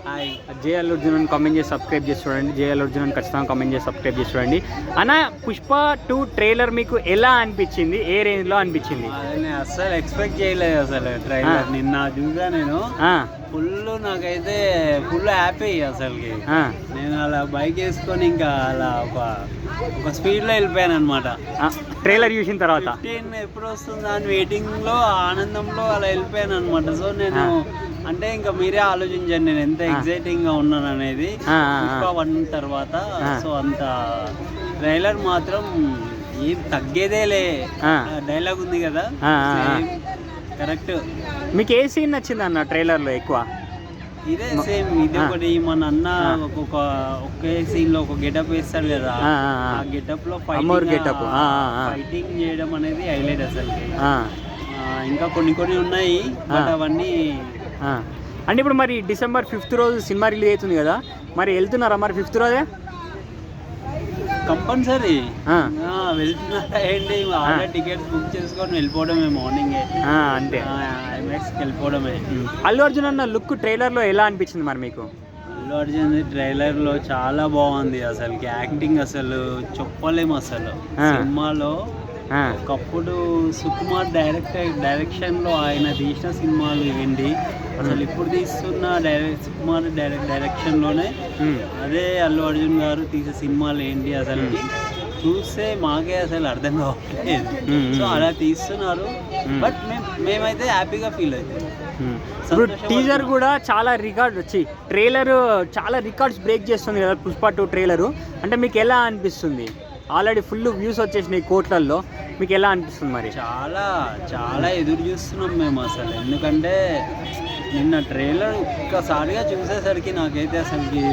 Hi. జే అల్లు అర్జున్ అని comment చేసి subscribe చేసి చూడండి. జే అల్లు అర్జున్ అని ఖచ్చితంగా కామెంట్ చేసి సబ్స్క్రైబ్ చేసి చూడండి. అన్న పుష్ప 2 ట్రైలర్ మీకు ఎలా అనిపించింది? ఏ రేంజ్లో అనిపించింది? నేను అస్సలు ఎక్స్పెక్ట్ చేయలేదు అసలు ట్రైలర్. నిన్న చూసా నేను. ఫుల్ నాకైతే ఫుల్ హ్యాపీ అసలుకి. నేను అలా బైక్ వేసుకొని ఇంకా అలా ఒక స్పీడ్లో వెళ్ళిపోయాను అనమాట. ట్రైలర్ చూసిన తర్వాత 15 ఎప్పుడు వస్తుందా అని వెయిటింగ్లో ఆనందంలో అలా వెళ్ళిపోయాను అనమాట. సో నేను అంటే ఇంకా మీరే ఆలోచించండి నేను ఎంత ఎక్సైటింగ్గా ఉన్నాను అనేది పుష్ప 1 తర్వాత. సో అంత ట్రైలర్ మాత్రం ఏం తగ్గేదేలే. డైలాగ్ ఉంది కదా, కరెక్ట్. మీకు ఏ సీన్ నచ్చింది అన్న ట్రైలర్లో ఎక్కువ? ఇదే సేమ్, ఇది ఒకటి. మన అన్న ఒకే సీన్ లో ఒక గెటప్ వేస్తాడు కదా, ఆ గెటప్ లో ఫైటింగ్ చేయడం అనేది హైలైట్ అసలు. ఇంకా కొన్ని ఉన్నాయి బట్ అవన్నీ. అంటే ఇప్పుడు మరి డిసెంబర్ 5th రోజు సినిమా రిలీజ్ అవుతుంది కదా, మరి వెళ్తున్నారా మరి 5th రోజే? కంపల్సరీ వెళ్తున్నారా ఏంటి? ఆల్రెడీ టికెట్స్ బుక్ చేసుకొని వెళ్ళిపోవడమే, మార్నింగే అంతే ఐమాక్స్కి వెళ్ళిపోవడమే. అల్లు అర్జున్ అన్న లుక్ ట్రైలర్లో ఎలా అనిపించింది మరి మీకు? అల్లు అర్జున్ ట్రైలర్లో చాలా బాగుంది అసలుకి. యాక్టింగ్ అసలు చెప్పలేము అసలు. సినిమాలో ఒకప్పుడు సుకుమార్ డైరెక్షన్లో ఆయన తీసిన సినిమాలు ఏంటి, అసలు ఇప్పుడు తీస్తున్న సుకుమార్ డైరెక్షన్లోనే అదే అల్లు అర్జున్ గారు తీసే సినిమాలు ఏంటి అసలుకి చూస్తే మాకే అసలు అర్థం కావట్లేదు. సో అలా తీస్తున్నారు, బట్ మేమైతే హ్యాపీగా ఫీల్ అవుతాం. ఇప్పుడు టీజర్ కూడా చాలా ట్రైలర్ చాలా రికార్డ్స్ బ్రేక్ చేస్తుంది కదా పుష్ప 2 ట్రైలరు. అంటే మీకు ఎలా అనిపిస్తుంది? ఆల్రెడీ ఫుల్ వ్యూస్ వచ్చేసినాయి కోట్లల్లో, మీకు ఎలా అనిపిస్తుంది మరి? చాలా చాలా ఎదురు చూస్తున్నాం మేము అసలు. ఎందుకంటే నిన్న ట్రైలర్ ఒక్కసారిగా చూసేసరికి నాకైతే అసలుకి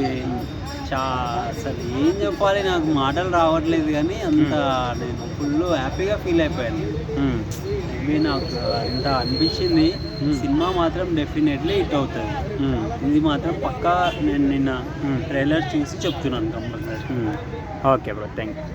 అసలు ఏం చెప్పాలి, నాకు మాటలు రావట్లేదు. కానీ అంత నేను ఫుల్ హ్యాపీగా ఫీల్ అయిపోయాను. మేబీ నాకు అంత అనిపించింది. సినిమా మాత్రం డెఫినెట్లీ హిట్ అవుతుంది. ఇది మాత్రం పక్కా నేను నిన్న ట్రైలర్ చూసి చెప్తున్నాను compulsory. Okay bro, thank you.